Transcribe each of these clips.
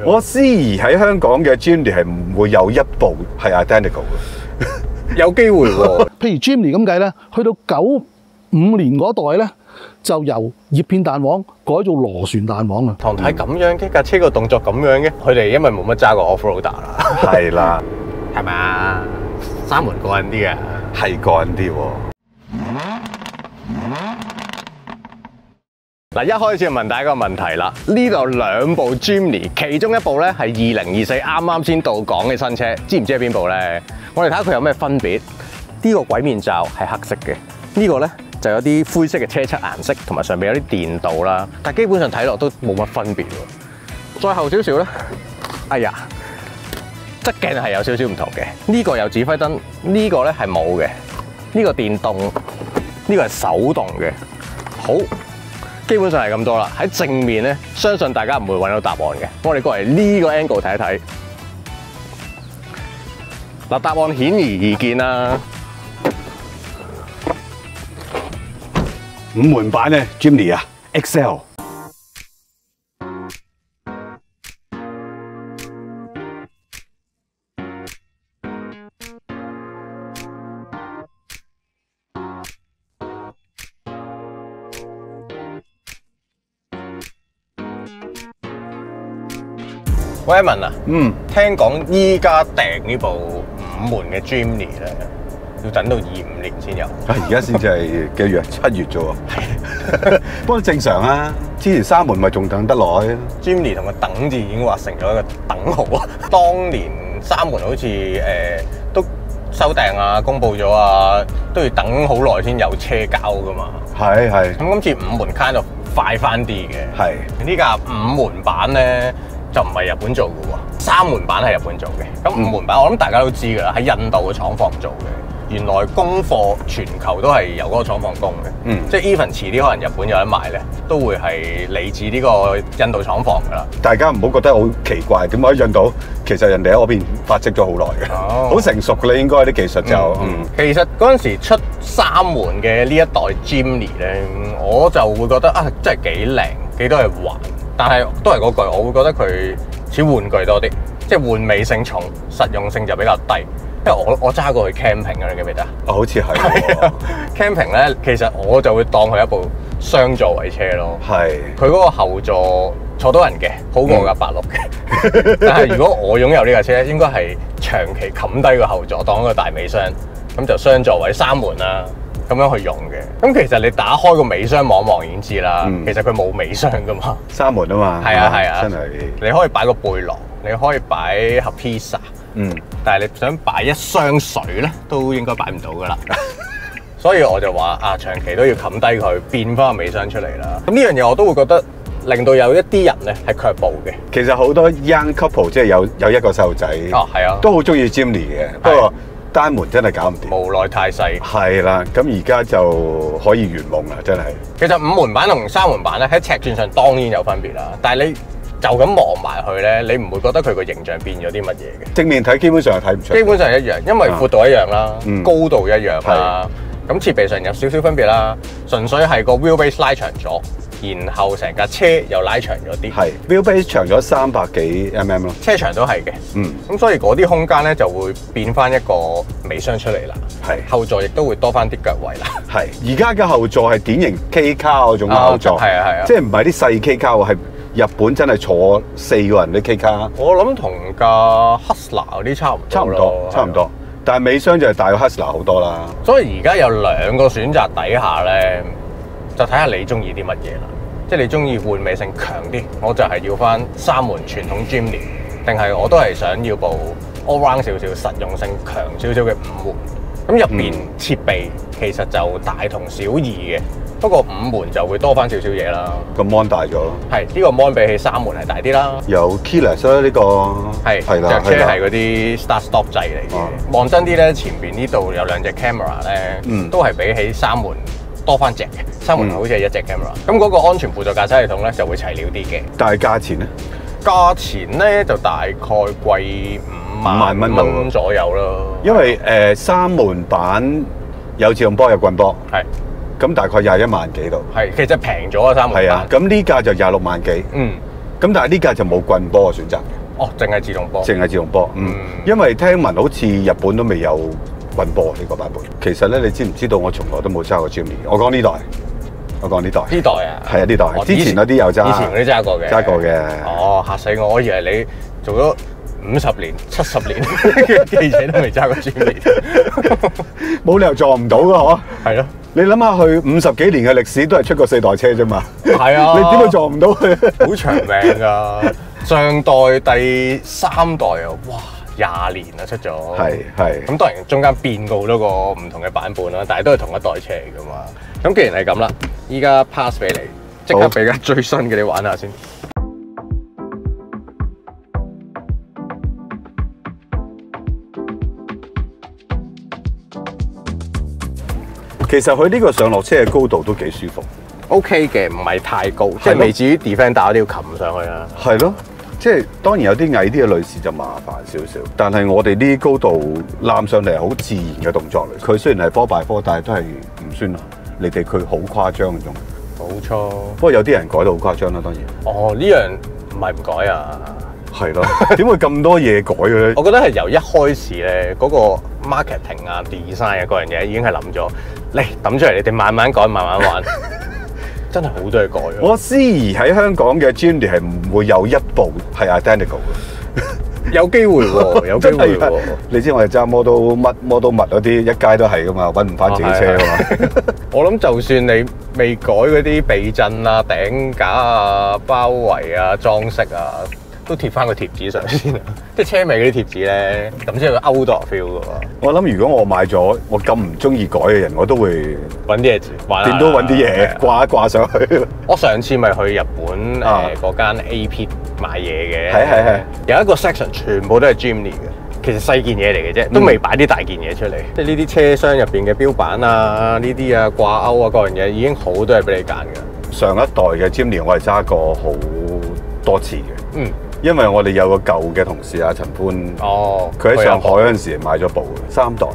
我思疑喺香港嘅 Jimny 係唔會有一部係 identical 嘅，有機會喎。譬如 Jimny 咁計咧，去到95年嗰代咧，就由葉片彈簧改做螺旋彈簧啦。唐太咁樣嘅架車個動作咁樣嘅，佢哋因為冇乜揸過 off-roader 啦，係啦，係咪啊？三門過癮啲嘅，係過癮啲喎。嗱，一開始就問大家一個問題啦。呢度兩部 Jimny， 其中一部咧係2024啱啱先到港嘅新車，知唔知係邊部咧？我哋睇下佢有咩分別。呢個鬼面罩係黑色嘅，呢個咧就有啲灰色嘅車漆顏色，同埋上面有啲電鍍啦。但基本上睇落都冇乜分別喎。再後少少咧，哎呀，側鏡係有少少唔同嘅。呢個有指揮燈，呢個咧係冇嘅。呢個電動，呢個係手動嘅。好。基本上係咁多啦，喺正面咧，相信大家唔會揾到答案嘅。我哋過嚟呢個 angle 睇一睇，嗱，答案顯而易見啦。五門版咧 Jimny 啊 ，XL。喂，文啊，聽講依家訂呢部5門嘅 Jimny 咧，要等到25年先有。而家先至係幾月？7月啫喎。不過正常啊，之前3門咪仲等得耐。Jimny 同個等字已經畫成咗一個等號啊！當年3門好似都收訂啊、公佈咗啊，都要等好耐先有車交噶嘛。係。咁今次5門 kind of 快翻啲嘅。係。呢架5門版咧，就唔係日本做嘅喎，3門版係日本做嘅。咁5門版我諗大家都知㗎啦，喺印度嘅廠房做嘅。原來供貨全球都係由嗰個廠房供嘅。即係 even 遲啲可能日本有得賣咧，都會係嚟自呢個印度廠房㗎啦。大家唔好覺得好奇怪，點解印度其實人哋喺嗰邊發跡咗好耐嘅，好成熟㗎啦，應該啲技術就。其實嗰陣時出3門嘅呢一代 Jimny 咧，我就會覺得啊，真係幾靚，幾多嘢玩。但係都係嗰句，我會覺得佢似玩具多啲，即係玩味性重，實用性就比較低。因為我揸過去 camping 嘅，你記唔記得啊？好似係。camping 咧，其實我就會當佢一部雙座位車咯。係。佢嗰個後座坐到人嘅，好過架86嘅。但係如果我擁有呢架車，應該係長期冚低個後座，當一個大尾箱，咁就雙座位3門啦。咁樣去用嘅，咁其實你打開個尾箱望望已經知啦。其實佢冇尾箱噶嘛，3門啊嘛。係啊，真係。你可以擺個背囊，你可以擺盒 pizza。但係你想擺一箱水咧，都應該擺唔到噶啦。所以我就話啊，長期都要冚低佢，變翻個尾箱出嚟啦。咁呢樣嘢我都會覺得令到有一啲人咧係卻步嘅。其實好多 young couple 即係有一個細路仔，都好中意 Jimny 嘅，不過單門真係搞唔掂，無奈太細。係啦，咁而家就可以圓夢啦，真係。其實5門版同3門版咧喺尺寸上當然有分別啦，但係你就咁望埋去咧，你唔會覺得佢個形象變咗啲乜嘢嘅。正面睇基本上係睇唔出。基本上一樣，因為闊度一樣啦，高度一樣啦，咁設備上有少少分別啦，純粹係個 wheelbase 拉長咗。然後成架車又拉長咗啲，係 wheelbase 長咗300幾 mm 咯，車長都係嘅，咁所以嗰啲空間咧就會變翻一個尾箱出嚟啦，係後座亦都會多翻啲腳位啦，係而家嘅後座係典型 K 卡嗰種後座，係啊，即係唔係啲細 K 卡喎，係日本真係坐4個人啲 K 卡，我諗同架 Hustler 嗰啲差唔多，但係尾箱就係大過 Hustler 好多啦，所以而家有2個選擇底下咧。就睇下你中意啲乜嘢啦，即係你中意換味性強啲，我就係要翻3門傳統 Jimny， 定係我都係想要部 all round 少少、實用性強少少嘅5門。咁入邊設備其實就大同小異嘅，不過5門就會多翻少少嘢啦。個 mon 大咗，係呢個 mon 比起3門係大啲啦。有 keyless 啦，呢個係啦，隻車係嗰啲 start stop 掣嚟嘅。望真啲咧，前邊呢度有2隻 camera 咧，都係比起3門多翻隻嘅，3門好似係1隻 camera。咁嗰個安全輔助駕駛系統咧就會齊料啲嘅。但係價錢咧？價錢咧就大概貴5萬蚊左右咯。因為3門版有自動波有棍波，係咁大概21萬幾度。係，其實平咗啊3門版。係啊，咁呢價就26萬幾。咁但係呢架就冇棍波嘅選擇嘅。哦，淨係自動波。淨係自動波，因為聽聞好似日本都未有棍波呢個版本。其實咧，你知唔知道我從來都冇揸過 Jimny？ 我講呢代。呢代啊？係啊，呢代。之前嗰啲有揸。以前嗰啲揸過嘅。揸過嘅。哦，嚇死我！我以為你做咗50年、70年嘅記者都未揸過 Jimny， 冇理由撞唔到㗎嗬。係咯。你諗下，佢50幾年嘅歷史都係出過4代車啫嘛。係啊。你點會撞唔到佢？好長命㗎！上代第3代啊，哇，20年啊出咗。係。咁當然中間變過好多個唔同嘅版本啦，但係都係同一代車嚟㗎嘛。咁既然係咁啦，依家 pass 俾你，即刻俾架最新嘅你玩下先。其實佢呢個上落車嘅高度都幾舒服。OK 嘅，唔係太高，即係未至於 Defender 都要擒上去啦。係咯，即係當然有啲矮啲嘅女士就麻煩少少，但係我哋呢啲高度攬上嚟係好自然嘅動作嚟。佢雖然係4x4，但係都係唔算你哋佢好誇張嗰種。冇錯。不過有啲人改到好誇張啦，當然。哦，呢樣唔係唔改啊。係咯，點會咁多嘢改嘅咧？我覺得係由一開始咧，嗰個 marketing 啊、design 啊嗰樣嘢已經係諗咗，嚟抌出嚟，你哋慢慢改、慢慢玩。真係好多嘢改。我思疑喺香港嘅 Jimny 係唔會有一部係 identical 嘅。有機會喎，有機會喎。你知我哋揸Model乜嗰啲，一街都係噶嘛，揾唔翻自己車噶嘛。我諗就算你未改嗰啲避震啊、頂架啊、包圍啊、裝飾啊，都貼翻個貼紙上先啊！即係車尾嗰啲貼紙咧，咁先有個 outdoor feel 㗎喎。我諗如果我買咗，我咁唔中意改嘅人，我都會揾啲嘢玩，點都揾啲嘢掛一掛上去。我上次咪去日本嗰間 AP 買嘢嘅，係有一個 section 全部都係 Jimny 嘅。其實細件嘢嚟嘅啫，都未擺啲大件嘢出嚟。即係呢啲車廂入邊嘅標板啊、呢啲啊、掛鈎啊各樣嘢，已經好多嘢俾你揀㗎。上一代嘅 Jimny 我係揸過好多次嘅。因為我哋有個舊嘅同事啊，陳歡，佢喺上海嗰陣時買咗部3代。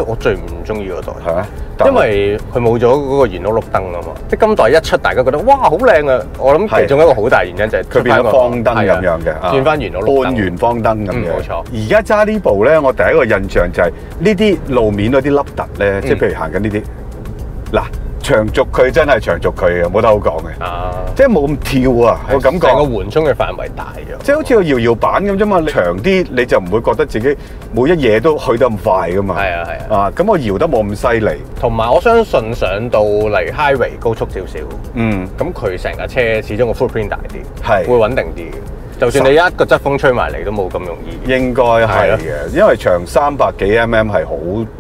我最唔中意嗰代，係咩？因為佢冇咗嗰個圓碌碌燈啊嘛。即係今代一出，大家覺得哇好靚啊！我諗其中一個好大原因就係佢變咗方燈咁樣嘅，轉翻圓碌碌燈，半圓方燈咁樣。冇錯。而家揸呢部咧，我第一個印象就係呢啲路面嗰啲凹凸咧，即係譬如行緊呢啲嗱。長軸佢真係長軸佢嘅，冇得好講嘅。即係冇咁跳啊，我感覺。成個緩衝嘅範圍大咗。即係好似個搖搖板咁啫嘛，你長啲你就唔會覺得自己每一嘢都去得咁快噶嘛。係啊。咁我搖得冇咁犀利。同埋我相信上到嚟 highway 高速少少，咁佢成架車始終個 footprint 大啲，係會穩定啲嘅。就算你一個側風吹埋嚟都冇咁容易。應該係嘅，因為長300幾 mm 係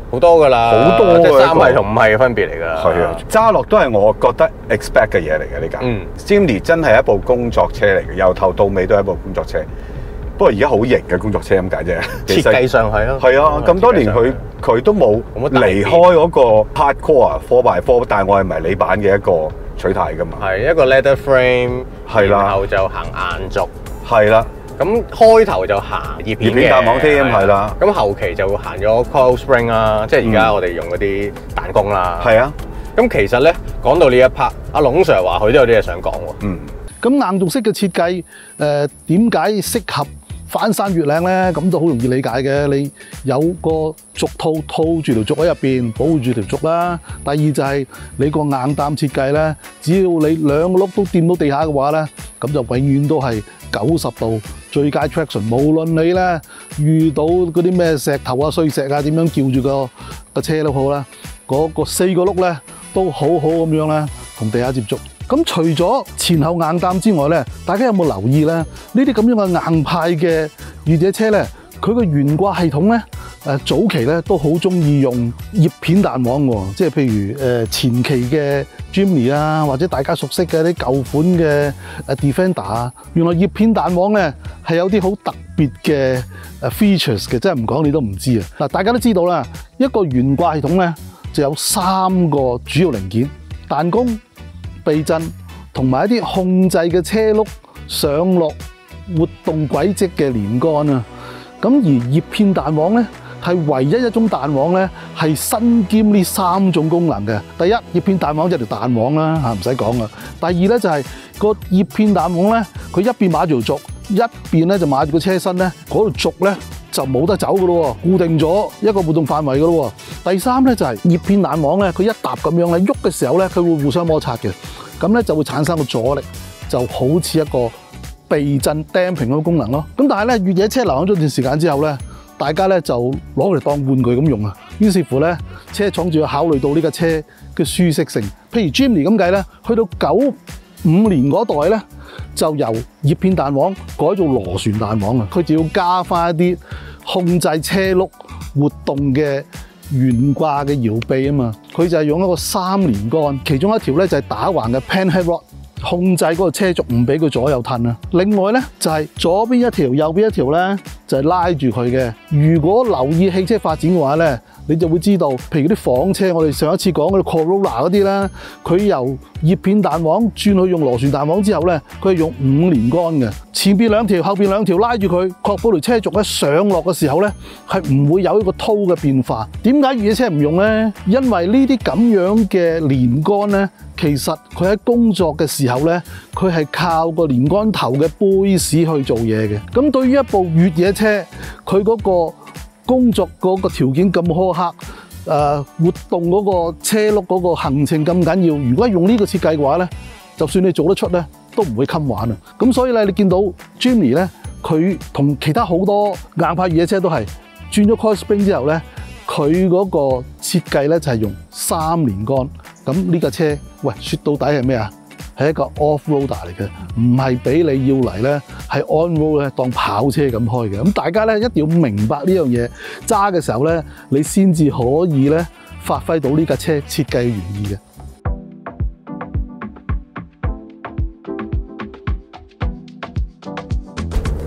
好多㗎啦，好多即係3係同5係分別嚟㗎。係啊，揸落都係我覺得 expect 嘅嘢嚟嘅呢架。Jimny 真係一部工作車嚟嘅，由頭到尾都係一部工作車。不過而家好型嘅工作車咁解啫。設計上係咯。係啊，咁多年佢都冇離開嗰個 hardcore 4x4，但係我係迷你版嘅一個取態㗎嘛。係一個 leather frame， 然後就行硬軸。係啦，咁開頭就行葉片彈簧添，係啦。咁後期就行咗 coil spring 啦，即係而家我哋用嗰啲彈弓啦。係啊。咁其實咧講到呢一 part，阿龍 Sir 話佢都有啲嘢想講喎。咁硬軸式嘅設計，點解適合翻山越嶺咧？咁就好容易理解嘅。你有個軸套套住條軸喺入邊，保護住條軸啦。第二就係你個硬擔設計咧，只要你兩個轆都掂到地下嘅話咧，咁就永遠都係90度最佳 traction。無論你咧遇到嗰啲咩石頭啊、碎石啊，點樣叫住個車都好啦，嗰個4個轆咧都好好咁樣咧同地下接觸。咁除咗前後硬擔之外咧，大家有冇留意咧？呢啲咁樣嘅硬派嘅越野車咧，佢個懸掛系統咧，早期咧都好中意用葉片彈簧喎，即係譬如前期嘅 Jimny 啊，或者大家熟悉嘅啲舊款嘅Defender 啊，原來葉片彈簧咧係有啲好特別嘅features 嘅，真係唔講你都唔知啊！嗱，大家都知道啦，一個懸掛系統咧就有3個主要零件：彈弓、避震同埋一啲控制嘅車轆上落活動軌跡嘅連桿啊。咁而葉片彈簧咧係唯一一種彈簧咧係身兼呢3種功能嘅。第一，葉片彈簧就係條彈簧啦嚇，唔使講啦。第二咧就係個葉片彈簧咧，佢一邊買條軸，一邊咧就買住個車身咧，嗰條軸咧就冇得走嘅咯，固定咗一個活動範圍嘅咯。第三咧就係葉片彈簧咧，佢一搭咁樣咧喐嘅時候咧，佢會互相摩擦嘅，咁咧就會產生個阻力，就好似一個避震 damping 嗰個功能咯。咁但係咧，越野車流行咗一段時間之後咧，大家咧就攞嚟當玩具咁用啊。於是乎咧，車廠就要考慮到呢架車嘅舒適性。譬如 Jimny 咁計咧，去到95年嗰代咧，就由葉片彈簧改做螺旋彈簧啊。佢就要加翻一啲控制車轆活動嘅懸掛嘅搖臂啊嘛。佢就係用一個3連桿，其中一條咧就係打橫嘅 panhead rod，控制嗰個車軸唔俾佢左右褪啊。另外咧就係左邊一條、右邊一條咧就係拉住佢嘅。如果留意汽車發展嘅話咧，你就會知道，譬如啲房車，我哋上一次講嗰啲 Corolla 嗰啲咧，佢由葉片彈簧轉去用螺旋彈簧之後咧，佢係用5連桿嘅，前邊2條、後邊2條拉住佢，確保條車軸咧上落嘅時候咧係唔會有一個凸嘅變化。點解越野車唔用咧？因為呢啲咁樣嘅連桿咧，其實佢喺工作嘅時候咧，佢係靠個連桿頭嘅杯士去做嘢嘅。咁對於一部越野車，佢嗰個工作嗰個條件咁苛刻，活動嗰個車轆嗰個行程咁緊要，如果用呢個設計嘅話咧，就算你做得出咧，都唔會襟玩啊！咁所以咧，你見到 Jimny 咧，佢同其他好多硬派越野車都係轉咗 coil spring 之後咧，佢嗰個設計咧就係用3連桿。咁呢架車，喂，說到底係咩啊？係一個 off-roader 嚟嘅，唔係俾你要嚟咧，係 on-road 咧當跑車咁開嘅。咁大家咧一定要明白呢樣嘢，揸嘅時候咧，你先至可以咧發揮到呢架車設計嘅原意嘅。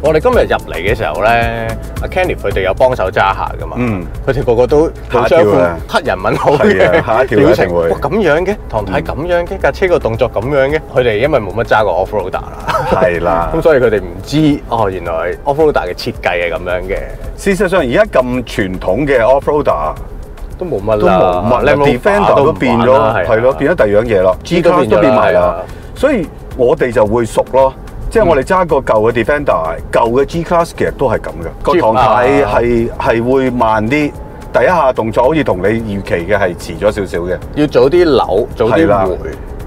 我哋今日入嚟嘅時候咧，阿 Kenneth 佢哋有幫手揸下噶嘛，佢哋個個都好雙款黑人問號嘅下一條表情，哇咁樣嘅，唐太咁樣嘅，架車個動作咁樣嘅，佢哋因為冇乜揸過 off-roader 啦，係啦，咁所以佢哋唔知哦，原來 off-roader 嘅設計係咁樣嘅。事實上而家咁傳統嘅 off-roader 都冇乜啦，Defender 都變咗，係咯，變咗第二樣嘢咯 ，G-Class 都變埋啦，所以我哋就會熟咯。即係我哋揸個舊嘅 Defender，舊嘅 G-Class 其實都係咁嘅，個唐太係會慢啲，第一下動作好似同你預期嘅係遲咗少少嘅，要早啲扭，早啲回，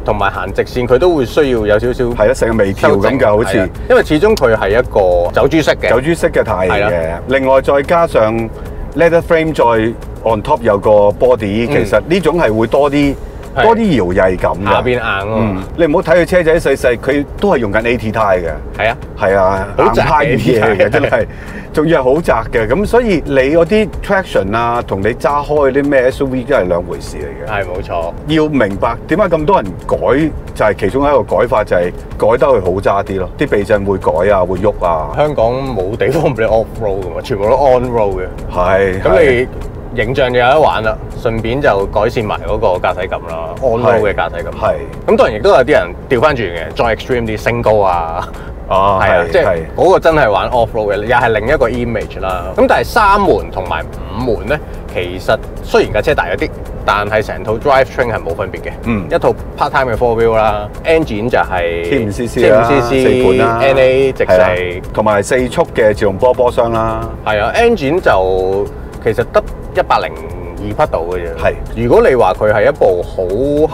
同埋行直線佢都會需要有少少係啦，成個微調咁嘅好似，因為始終佢係一個走珠式嘅軚嘅，另外再加上 leather frame 再 on top 有個 body，其實呢種係會多啲搖曳感嘅，下邊硬咯。你唔好睇佢車仔細細，佢都係用緊 AT 胎嘅。係啊，係啊，硬派嘢嘅真係，仲要係好窄嘅。咁所以你嗰啲 traction 啊，同你揸開啲咩 SUV 都係兩回事嚟嘅。係冇錯。要明白點解咁多人改，就係其中一個改法，就係改得佢好揸啲咯。啲避震會改啊，會喐啊。香港冇地方俾你 off road 㗎嘛，全部都 on road 嘅。係。咁你形象就有得玩啦，順便就改善埋嗰個駕駛感啦 ，on road 嘅駕駛感。係。咁當然亦都有啲人調翻轉嘅，再 extreme 啲升高啊。哦，係啊，即係嗰個真係玩 off road 嘅，又係另一個 image 啦。咁但係3門同埋5門咧，其實雖然架車大咗啲，但係成套 drivetrain 係冇分別嘅。一套 part-time 嘅 four wheel 啦 ，engine 就係 T5cc 啦，4盤啦 ，NA 直四，同埋4速嘅自動波箱啦。係啊 ，engine 就其實得102匹度嘅啫。係，如果你話佢係一部好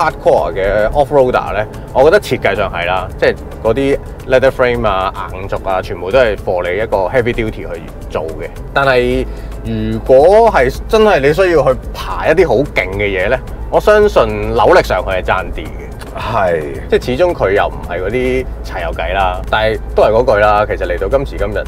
hardcore 嘅 off-roader 咧，我覺得設計上係啦，即係嗰啲 leather frame 啊、硬軸啊，全部都係 for 你一個 heavy duty 去做嘅。但係如果係真係你需要去爬一啲好勁嘅嘢咧，我相信扭力上佢係爭啲嘅。係，即係始終佢又唔係嗰啲柴油計啦，但係都係嗰句啦。其實嚟到今時今日，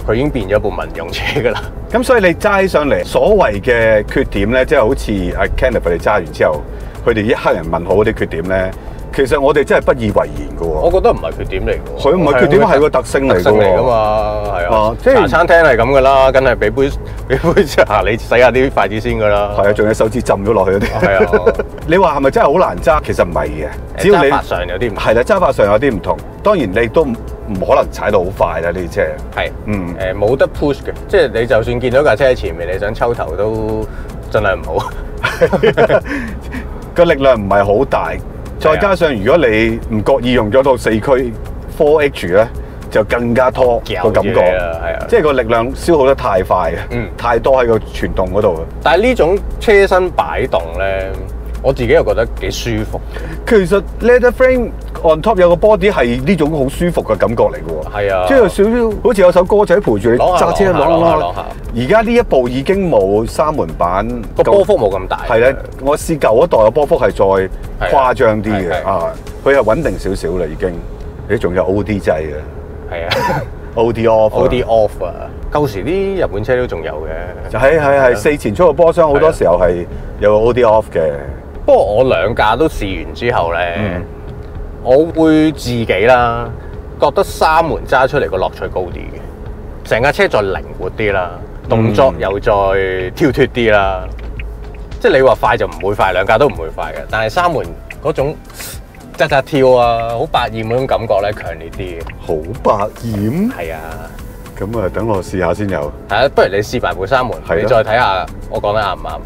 佢已經變咗部民用車㗎啦。咁所以你揸起上嚟，所謂嘅缺點咧，即係好似阿 Kenneth 佢哋揸完之後，佢哋一黑人問號嗰啲缺點咧，其實我哋真係不以為然㗎喎。我覺得唔係缺點嚟㗎。佢唔係缺點，係個特性嚟㗎嘛，係啊。即係茶餐廳係咁㗎啦，梗係俾杯茶你洗下啲筷子先㗎啦。係啊，仲有手指浸咗落去嗰啲。係啊。你話係咪真係好難揸？其實唔係嘅，只要你揸法上有啲唔同。係啦，揸法上有啲唔同。當然你都唔可能踩到好快啦呢啲車。係，冇得 push 嘅，即係你就算見到架車喺前面，你想抽頭都盡量唔好。個力量唔係好大，再加上如果你唔覺意用咗到4驅 4H 咧，就更加拖個感覺。係啊，即係個力量消耗得太快嘅，太多喺個傳動嗰度。但係呢種車身擺動咧，我自己又覺得幾舒服。其實 leather frame on top 有個 body 係呢種好舒服嘅感覺嚟嘅喎。係啊，即係有少少好似有首歌仔陪住你揸車啷下。而家呢一部已經冇3門版，個波幅冇咁大。係咧，我試舊一代嘅波幅係再誇張啲嘅啊，佢係穩定少少啦已經。你仲有 OD 掣嘅。係啊 ，OD off 啊，舊時啲日本車都仲有嘅。就係4前速嘅波箱，好多時候係有 OD off 嘅。不過我兩架都試完之後咧，我會自己啦，覺得3門揸出嚟個樂趣高啲嘅，成架車再靈活啲啦，動作又再跳脫啲啦。即係你話快就唔會快，兩架都唔會快嘅，但係3門嗰種扎扎跳啊，好百厭嗰種感覺咧，強烈啲嘅。好百厭？係啊。咁啊，等我試下先有。係啊，不如你試埋部3門，你再睇下我講得啱唔啱？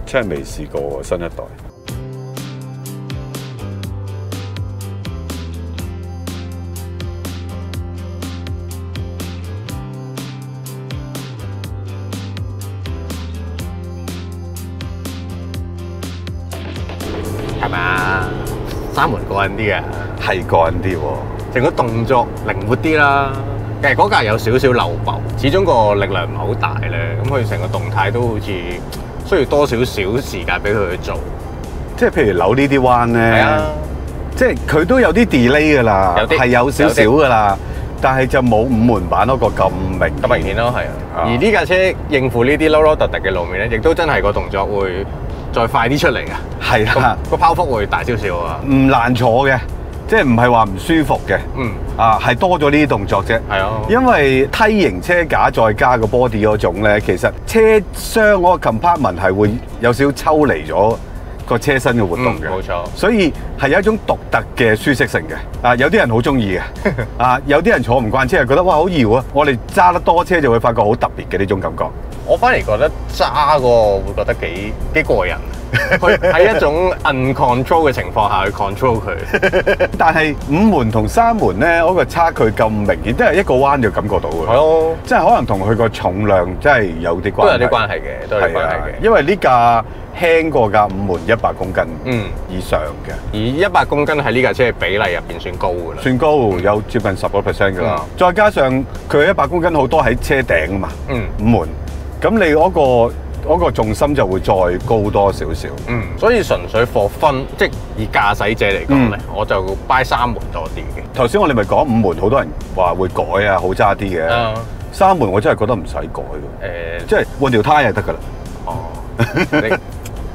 真係未試過喎，新一代。係咪啊？3門過癮啲嘅，係過癮啲喎，成個動作靈活啲啦。其實嗰架有少少漏爆，始終個力量唔係好大咧，咁佢成個動態都好似需要多少少時間俾佢去做。即係譬如扭呢啲彎咧，即係佢都有啲 delay 㗎啦，係有少少㗎啦，但係就冇5門版嗰個咁明顯咯，係啊。而呢架車應付呢啲凹凹凸凸嘅路面咧，亦都真係個動作會再快啲出嚟啊！係啦，個拋幅會大少少啊！唔難坐嘅，即係唔係話唔舒服嘅。係多咗呢啲動作啫。係啊，因為梯形車架再加個 body 嗰種咧，其實車廂嗰個 compartment 係會有少少抽離咗個車身嘅活動嘅。冇錯。所以係有一種獨特嘅舒適性嘅。有啲人好中意嘅。有啲人坐唔慣車，係覺得哇好搖啊！我哋揸得多車就會發覺好特別嘅呢種感覺。我反而覺得揸個會覺得幾過癮，佢喺一種 uncontrol 嘅情況下去 control 佢。但係5門同3門咧，嗰個差距咁明顯，都係一個彎就感覺到嘅。係咯，即係可能同佢個重量真係有啲關係。都有啲關係嘅，都有啲關係嘅。因為呢架輕過架5門100公斤以上嘅，而100公斤喺呢架車嘅比例入邊算高㗎啦。算高，有接近10% 㗎啦。再加上佢100公斤好多喺車頂啊嘛。5門。咁你嗰個重心就會再高多少少。所以純粹for fun，即係以駕駛者嚟講咧，我就 buy 3門多啲嘅。頭先我哋咪講5門，好多人話會改啊，好揸啲嘅。3門我真係覺得唔使改嘅。即係換條胎就得㗎啦。哦，你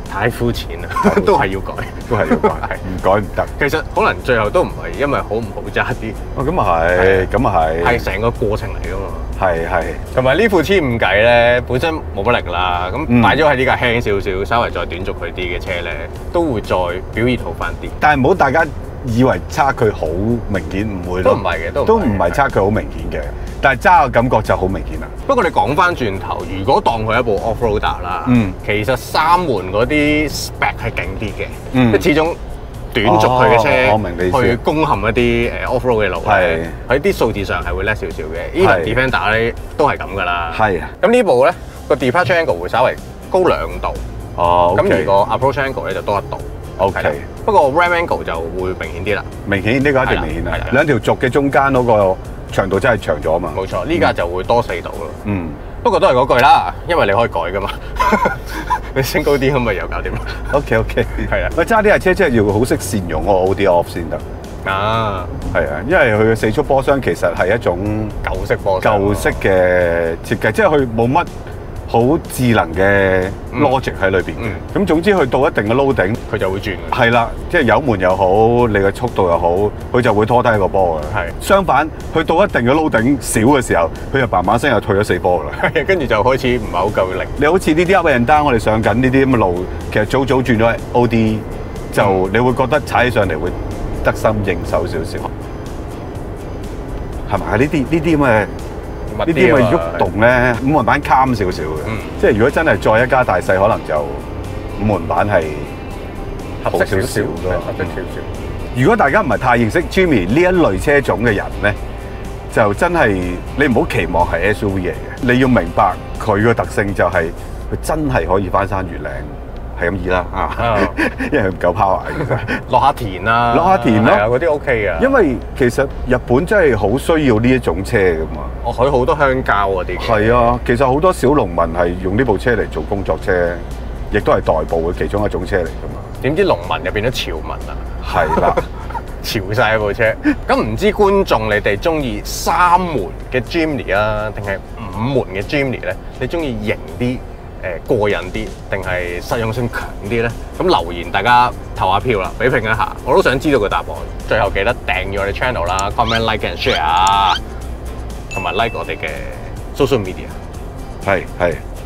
太膚淺啦，都係要改，都係要改，唔改唔得。其實可能最後都唔係因為好唔好揸啲。咁啊係，咁啊係。係成個過程嚟㗎嘛。係。同埋呢副1000計咧，本身冇乜力啦，咁擺咗喺呢架輕少少、稍微再短軸佢啲嘅車咧，都會再表現好翻啲。但係唔好大家以為差距好明顯，唔會咯。都唔係嘅，都唔係差距好明顯嘅。但係揸嘅感覺就好明顯啦。不過你講翻轉頭，如果當佢一部 off-roader 啦，其實3門嗰啲 spec 係勁啲嘅，即係始終短軸佢嘅車去攻陷一啲off-road 嘅路咧，喺啲數字上係會叻少少嘅。Even Defender 咧都係咁噶啦。係啊。咁呢部咧個 departure angle 會稍微高2度。哦。咁而個 approach angle 咧就多1度。OK。不過 ram angle 就會明顯啲啦。明顯呢個一定明顯啊！兩條軸嘅中間嗰個長度真係長咗啊嘛。冇錯，呢架就會多4度咯。不過都係嗰句啦，因為你可以改噶嘛。你升高啲咁咪又搞掂啦。OK，係啊。喂，揸呢架車真係要好識善用個 OD off 先得。啊，係啊，因為佢嘅4速波箱其實係一種舊式波箱，舊式嘅設計，即係佢冇乜好智能嘅 logic 喺裏邊嘅。咁總之去到一定嘅 loading，佢就會轉。係啦，即係油門又好，你嘅速度又好，佢就會拖低個波嘅。係。相反，去到一定嘅 loading 少嘅時候，佢就嘭嘭聲又退咗4波㗎啦。跟住就開始唔係好夠力。你好似呢啲 up and down，我哋上緊呢啲咁嘅路，其實早轉咗 OD，就你會覺得踩起上嚟會得心應手少少。係咪？呢啲咁嘅喐動咧，五門版啱少少嘅。即係如果真係再一家大細，可能就五門版係好少少咯。合適少少。如果大家唔係太認識 Jimny 呢一類車種嘅人咧，就真係你唔好期望係 SUV 嚟嘅。你要明白佢個特性就係佢真係可以翻山越嶺。係咁易啦因為佢唔夠 power 嘅，落下田啊，落下田咯，嗰啲 OK 嘅。因為其實日本真係好需要呢一種車噶嘛。佢好多鄉郊嗰啲。係啊，其實好多小農民係用呢部車嚟做工作車，亦都係代步嘅其中一種車嚟噶嘛。點知農民又變咗潮民啊？係啦，潮曬部車。咁唔知觀眾你哋中意3門嘅 Jimny 啊，定係5門嘅 Jimny 咧？你中意型啲？過癮啲定係實用性強啲咧？咁留言大家投下票啦，比拼一下，我都想知道個答案。最後記得訂閱我哋 channel 啦 ，comment like and share， 同埋 like 我哋嘅 social media。係，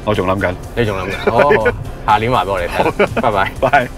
我仲諗緊，你仲諗緊？好，下年話俾我哋聽。拜拜。拜。